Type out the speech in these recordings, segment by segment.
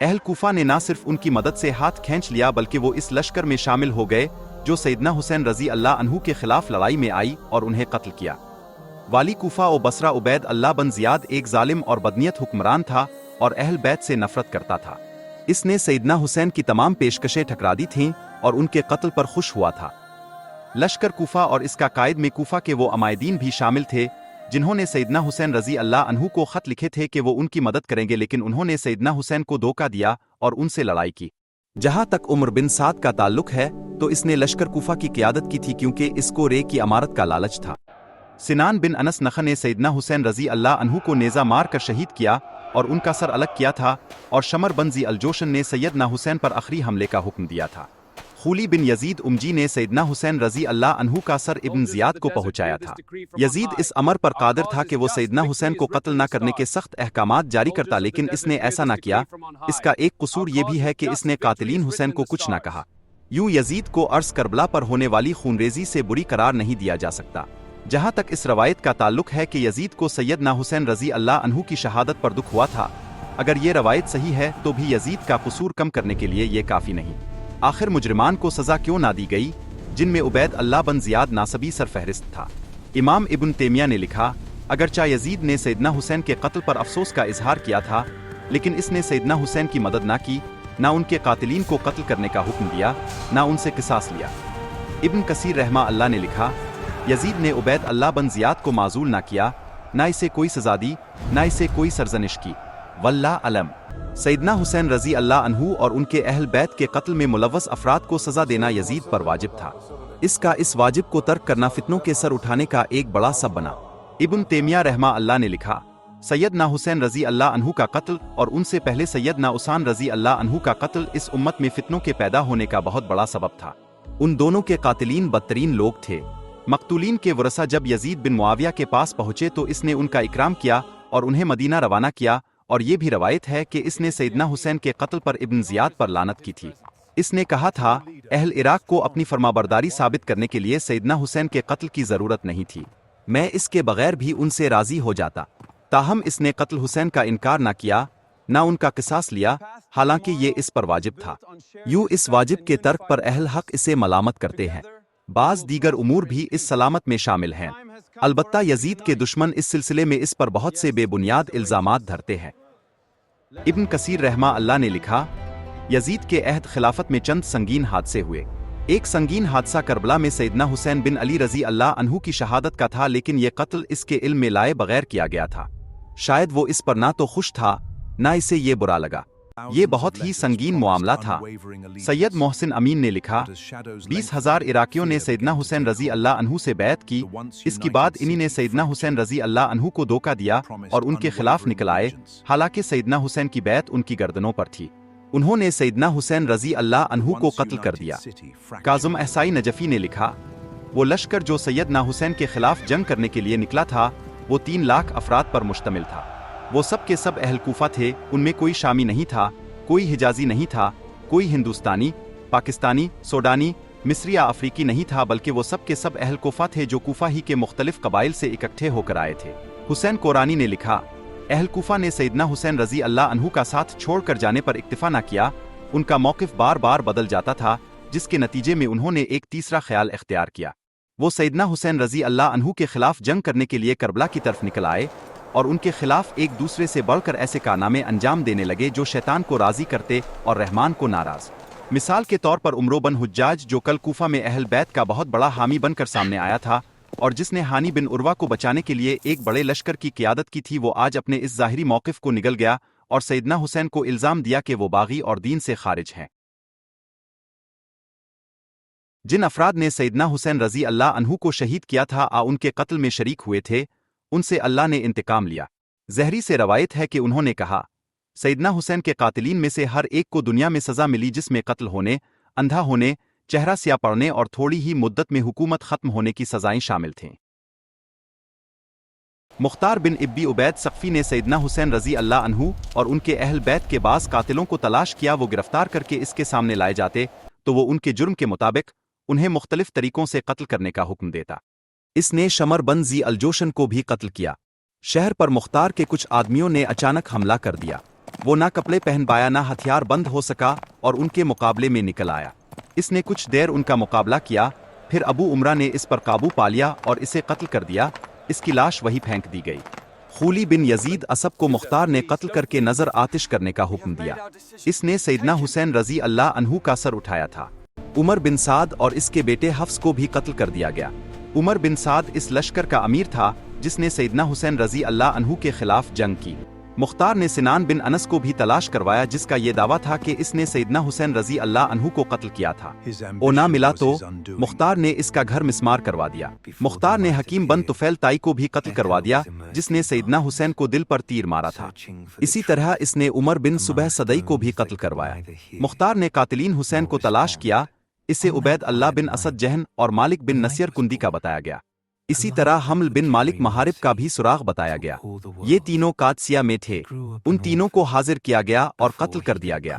اہل کوفہ نے نہ صرف ان کی مدد سے ہاتھ کھینچ لیا بلکہ وہ اس لشکر میں شامل ہو گئے جو سیدنا حسین رضی اللہ عنہ کے خلاف لڑائی میں آئی اور انہیں قتل کیا۔ والی کوفہ و بصرہ عبید اللہ بن زیاد ایک ظالم اور بدنیت حکمران تھا اور اہل بیت سے نفرت کرتا تھا۔ اس نے سیدنا حسین کی تمام پیشکشیں ٹھکرا دی تھیں اور ان کے قتل پر خوش ہوا تھا۔ لشکر کوفہ اور اس کا قائد میں کوفہ کے وہ عمائدین بھی شامل تھے جنہوں نے سیدنا حسین رضی اللہ عنہ کو خط لکھے تھے کہ وہ ان کی مدد کریں گے، لیکن انہوں نے سیدنا حسین کو دھوکہ دیا اور ان سے لڑائی کی۔ جہاں تک عمر بن سعد کا تعلق ہے تو اس نے لشکر کوفہ کی قیادت کی تھی کیونکہ اس کو رے کی امارت کا لالچ تھا۔ سنان بن انس نخع نے سیدنا حسین رضی اللہ عنہ کو نیزہ مار کر شہید کیا اور ان کا سر الگ کیا تھا، اور شمر بن ذی الجوشن نے سیدنا حسین پر آخری حملے کا حکم دیا تھا۔ خولی بن یزید امجی نے سیدنا حسین رضی اللہ عنہ کا سر ابن زیاد کو پہنچایا تھا۔ یزید اس امر پر قادر تھا کہ وہ سیدنا حسین کو قتل نہ کرنے کے سخت احکامات جاری کرتا، لیکن اس نے ایسا نہ کیا۔ اس کا ایک قصور یہ بھی ہے کہ اس نے قاتلین حسین کو کچھ نہ کہا۔ یوں یزید کو عرض کربلا پر ہونے والی خونریزی سے بری قرار نہیں دیا جا سکتا۔ جہاں تک اس روایت کا تعلق ہے کہ یزید کو سیدنا حسین رضی اللہ عنہ کی شہادت پر دکھ ہوا تھا، اگر یہ روایت صحیح ہے تو بھی یزید کا قصور کم کرنے کے لیے یہ کافی نہیں۔ آخر مجرمان کو سزا کیوں نہ دی گئی جن میں عبید اللہ بن زیاد ناصبی سرفہرست تھا؟ امام ابن تیمیہ نے لکھا، اگرچہ یزید نے سیدنا حسین کے قتل پر افسوس کا اظہار کیا تھا، لیکن اس نے سیدنا حسین کی مدد نہ کی، نہ ان کے قاتلین کو قتل کرنے کا حکم دیا، نہ ان سے قصاص لیا۔ ابن کثیر رحمہ اللہ نے لکھا، یزید نے عبید اللہ بن زیاد کو معزول نہ کیا، نہ اسے کوئی سزا دی، نہ اسے کوئی سرزنش کی، واللہ علم۔ سیدنا حسین رضی اللہ عنہ اور ان کے اہل بیت کے قتل میں ملوث افراد کو سزا دینا یزید پر واجب تھا۔ اس واجب کو ترک کرنا فتنوں کے سر اٹھانے کا ایک بڑا سبب بنا۔ ابن تیمیہ رحمہ اللہ نے لکھا، سیدنا حسین رضی اللہ عنہ کا قتل اور ان سے پہلے سیدنا عثمان رضی اللہ عنہ کا قتل اس امت میں فتنوں کے پیدا ہونے کا بہت بڑا سبب تھا۔ ان دونوں کے قاتلین بدترین لوگ تھے۔ مقتولین کے ورثہ جب یزید بن معاویہ کے پاس پہنچے تو اس نے ان کا اکرام کیا اور انہیں مدینہ روانہ کیا، اور یہ بھی روایت ہے کہ اس نے سیدنا حسین کے قتل پر ابن زیاد پر لعنت کی تھی۔ اس نے کہا تھا، اہل عراق کو اپنی فرمانبرداری ثابت کرنے کے لیے سیدنا حسین کے قتل کی ضرورت نہیں تھی، میں اس کے بغیر بھی ان سے راضی ہو جاتا۔ تاہم اس نے قتل حسین کا انکار نہ کیا، نہ ان کا قصاص لیا، حالانکہ یہ اس پر واجب تھا۔ یوں اس واجب کے ترک پر اہل حق اسے ملامت کرتے ہیں۔ بعض دیگر امور بھی اس سلامت میں شامل ہیں، البتہ یزید کے دشمن اس سلسلے میں اس پر بہت سے بے بنیاد الزامات دھرتے ہیں۔ ابن کثیر رحمہ اللہ نے لکھا، یزید کے عہد خلافت میں چند سنگین حادثے ہوئے۔ ایک سنگین حادثہ کربلا میں سیدنا حسین بن علی رضی اللہ عنہ کی شہادت کا تھا، لیکن یہ قتل اس کے علم میں لائے بغیر کیا گیا تھا۔ شاید وہ اس پر نہ تو خوش تھا، نہ اسے یہ برا لگا۔ یہ بہت ہی سنگین معاملہ تھا۔ سید محسن امین نے لکھا، 20,000 عراقیوں نے سیدنا حسین رضی اللہ عنہ سے بیعت کی، اس کے بعد انہی نے سیدنا حسین رضی اللہ عنہ کو دھوکہ دیا اور ان کے خلاف نکل آئے، حالانکہ سیدنا حسین کی بیعت ان کی گردنوں پر تھی۔ انہوں نے سیدنا حسین رضی اللہ عنہ کو قتل کر دیا۔ کاظم احصائی نجفی نے لکھا، وہ لشکر جو سیدنا حسین کے خلاف جنگ کرنے کے لیے نکلا تھا وہ 3 لاکھ افراد پر مشتمل تھا۔ وہ سب کے سب اہل کوفہ تھے، ان میں کوئی شامی نہیں تھا، کوئی حجازی نہیں تھا، کوئی ہندوستانی، پاکستانی، سوڈانی، مصری یا افریقی نہیں تھا، بلکہ وہ سب کے سب اہل کوفہ تھے جو کوفہ ہی کے مختلف قبائل سے اکٹھے ہو کر آئے تھے۔ حسین قرانی نے لکھا، اہل کوفہ نے سیدنا حسین رضی اللہ عنہ کا ساتھ چھوڑ کر جانے پر اکتفا نہ کیا، ان کا موقف بار بار بدل جاتا تھا، جس کے نتیجے میں انہوں نے ایک تیسرا خیال اختیار کیا۔ وہ سیدنا حسین رضی اللہ عنہ کے خلاف جنگ کرنے کے لیے کربلا کی طرف نکل آئے اور ان کے خلاف ایک دوسرے سے بڑھ کر ایسے کارنامے انجام دینے لگے جو شیطان کو راضی کرتے اور رحمان کو ناراض۔ مثال کے طور پر عمرو بن حجاج، جو کل کوفہ میں اہل بیت کا بہت بڑا حامی بن کر سامنے آیا تھا اور جس نے ہانی بن عروہ کو بچانے کے لیے ایک بڑے لشکر کی قیادت کی تھی، وہ آج اپنے اس ظاہری موقف کو نگل گیا اور سیدنا حسین کو الزام دیا کہ وہ باغی اور دین سے خارج ہیں۔ جن افراد نے سیدنا حسین رضی اللہ عنہ کو شہید کیا تھا ان کے قتل میں شریک ہوئے تھے، ان سے اللہ نے انتقام لیا۔ زہری سے روایت ہے کہ انہوں نے کہا، سیدنا حسین کے قاتلین میں سے ہر ایک کو دنیا میں سزا ملی جس میں قتل ہونے، اندھا ہونے، چہرہ سیاہ پڑنے اور تھوڑی ہی مدت میں حکومت ختم ہونے کی سزائیں شامل تھیں۔ مختار بن ابی عبید ثقفی نے سیدنا حسین رضی اللہ عنہ اور ان کے اہل بیت کے بعض قاتلوں کو تلاش کیا، وہ گرفتار کر کے اس کے سامنے لائے جاتے تو وہ ان کے جرم کے مطابق انہیں مختلف طریقوں سے قتل کرنے کا حکم دیتا۔ اس نے شمر بن ذی الجوشن کو بھی قتل کیا۔ شہر پر مختار کے کچھ آدمیوں نے اچانک حملہ کر دیا۔ وہ نہ کپڑے پہن پایا نہ ہتھیار بند ہو سکا اور ان کے مقابلے میں نکل آیا۔ اس نے کچھ دیر ان کا مقابلہ کیا، پھر ابو عمرہ نے اس پر قابو پا لیا اور اسے قتل کر دیا۔ اس کی لاش وہی پھینک دی گئی۔ خولی بن یزید اسب کو مختار نے قتل کر کے نظر آتش کرنے کا حکم دیا۔ اس نے سیدنا حسین رضی اللہ عنہ کا سر اٹھایا تھا۔ عمر بن سعد اور اس کے بیٹے حفص کو بھی قتل کر دیا گیا۔ عمر بن سعد اس لشکر کا امیر تھا جس نے سیدنا حسین رضی اللہ عنہ کے خلاف جنگ کی۔ مختار نے سنان بن انس کو بھی تلاش کروایا جس کا یہ دعویٰ تھا کہ اس نے سیدنا حسین رضی اللہ عنہ کو قتل کیا تھا۔ وہ نہ ملا تو مختار نے اس کا گھر مسمار کروا دیا۔ مختار نے حکیم بن طفیل تائی کو بھی قتل کروا دیا جس نے سیدنا حسین کو دل پر تیر مارا تھا۔ اسی طرح اس نے عمر بن صبح صدئی کو بھی قتل کروایا۔ مختار نے قاتلین حسین کو تلاش کیا، اسے عبید اللہ بن اسد جہن اور مالک بن نصیر کندی کا بتایا گیا۔ اسی طرح حمل بن مالک محارب کا بھی سراغ بتایا گیا۔ یہ تینوں قادسیہ میں تھے۔ ان تینوں کو حاضر کیا گیا اور قتل کر دیا گیا۔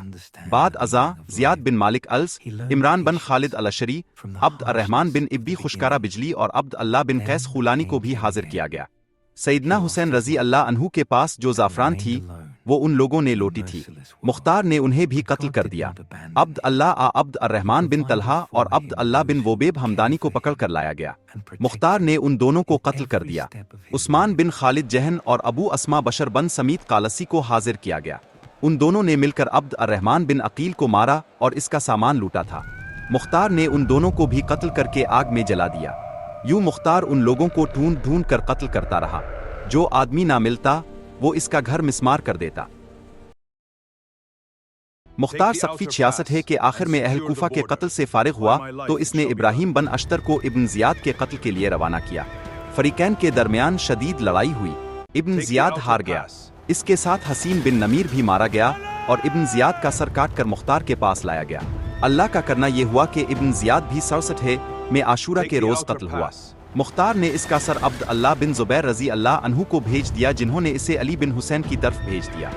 بعد ازاں زیاد بن مالک الس، عمران بن خالد الاشری، عبد الرحمن بن ابی خشکارہ بجلی اور عبد اللہ بن قیس خولانی کو بھی حاضر کیا گیا۔ سیدنا حسین رضی اللہ عنہ کے پاس جو زعفران تھی وہ ان لوگوں نے لوٹی تھی۔ مختار نے انہیں بھی قتل کر دیا۔ عبد الرحمن بن طلحہ اور عبد اللہ بن وبیب ہمدانی کو پکڑ کر لایا گیا۔ مختار نے ان دونوں کو قتل کر دیا۔ عثمان بن خالد جہن اور ابو اسما بشر بن سمیت قالسی کو حاضر کیا گیا۔ ان دونوں نے مل کر عبد الرحمن بن عقیل کو مارا اور اس کا سامان لوٹا تھا۔ مختار نے ان دونوں کو بھی قتل کر کے آگ میں جلا دیا۔ یوں مختار ان لوگوں کو ڈھونڈ ڈھونڈ کر قتل کرتا رہا۔ جو آدمی نہ ملتا وہ اس کا گھر مسمار کر دیتا۔ مختار سقفی 66 ہے کہ آخر میں اہل کوفہ کے قتل سے فارغ ہوا تو اس نے ابراہیم بن اشتر کو ابن زیاد کے قتل کے لیے روانہ کیا۔ فریقین کے درمیان شدید لڑائی ہوئی۔ ابن زیاد ہار گیا۔ اس کے ساتھ حسین بن نمیر بھی مارا گیا اور ابن زیاد کا سر کاٹ کر مختار کے پاس لایا گیا۔ اللہ کا کرنا یہ ہوا کہ ابن زیاد بھی 67 میں عاشورہ کے روز قتل ہوا۔ مختار نے اس کا سر عبد اللہ بن زبیر رضی اللہ عنہ کو بھیج دیا جنہوں نے اسے علی بن حسین کی طرف بھیج دیا۔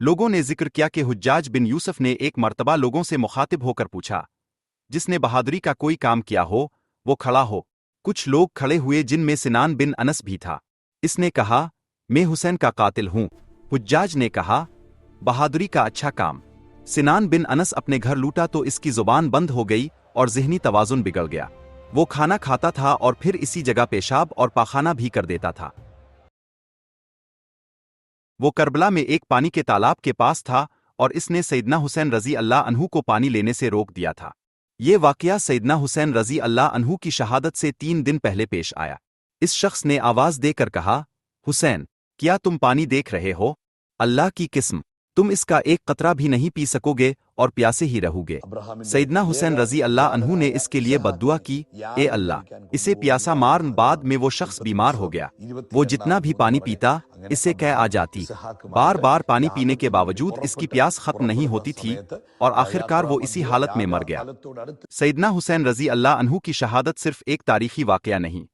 لوگوں نے ذکر کیا کہ حجاج بن یوسف نے ایک مرتبہ لوگوں سے مخاطب ہو کر پوچھا، جس نے بہادری کا کوئی کام کیا ہو وہ کھڑا ہو۔ کچھ لوگ کھڑے ہوئے جن میں سنان بن انس بھی تھا۔ اس نے کہا، میں حسین کا قاتل ہوں۔ حجاج نے کہا، بہادری کا اچھا کام۔ سنان بن انس اپنے گھر لوٹا تو اس کی زبان بند ہو گئی اور ذہنی توازن بگڑ گیا۔ وہ کھانا کھاتا تھا اور پھر اسی جگہ پیشاب اور پاخانہ بھی کر دیتا تھا۔ وہ کربلا میں ایک پانی کے تالاب کے پاس تھا اور اس نے سیدنا حسین رضی اللہ عنہ کو پانی لینے سے روک دیا تھا۔ یہ واقعہ سیدنا حسین رضی اللہ عنہ کی شہادت سے 3 دن پہلے پیش آیا۔ اس شخص نے آواز دے کر کہا، حسین، کیا تم پانی دیکھ رہے ہو؟ اللہ کی قسم، تم اس کا ایک قطرہ بھی نہیں پی سکو گے اور پیاسے ہی رہو گے۔ سیدنا حسین رضی اللہ عنہ نے اس کے لیے بددعا کی، اے اللہ، اسے پیاسا مارن۔ بعد میں وہ شخص بیمار ہو گیا۔ وہ جتنا بھی پانی پیتا اسے قے آ جاتی۔ بار بار پانی پینے کے باوجود اس کی پیاس ختم نہیں ہوتی تھی اور آخرکار وہ اسی حالت میں مر گیا۔ سیدنا حسین رضی اللہ عنہ کی شہادت صرف ایک تاریخی واقعہ نہیں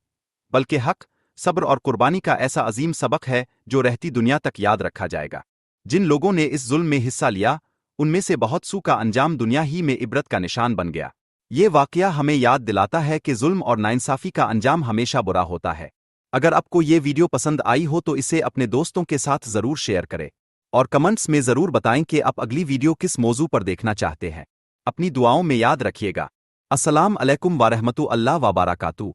بلکہ حق، صبر اور قربانی کا ایسا عظیم سبق ہے جو رہتی دنیا تک یاد رکھا جائے گا۔ جن لوگوں نے اس ظلم میں حصہ لیا ان میں سے بہت سو کا انجام دنیا ہی میں عبرت کا نشان بن گیا۔ یہ واقعہ ہمیں یاد دلاتا ہے کہ ظلم اور ناانصافی کا انجام ہمیشہ برا ہوتا ہے۔ اگر آپ کو یہ ویڈیو پسند آئی ہو تو اسے اپنے دوستوں کے ساتھ ضرور شیئر کریں اور کمنٹس میں ضرور بتائیں کہ آپ اگلی ویڈیو کس موضوع پر دیکھنا چاہتے ہیں۔ اپنی دعاؤں میں یاد رکھیے گا۔ السلام علیکم ورحمۃ اللہ وبرکاتہ۔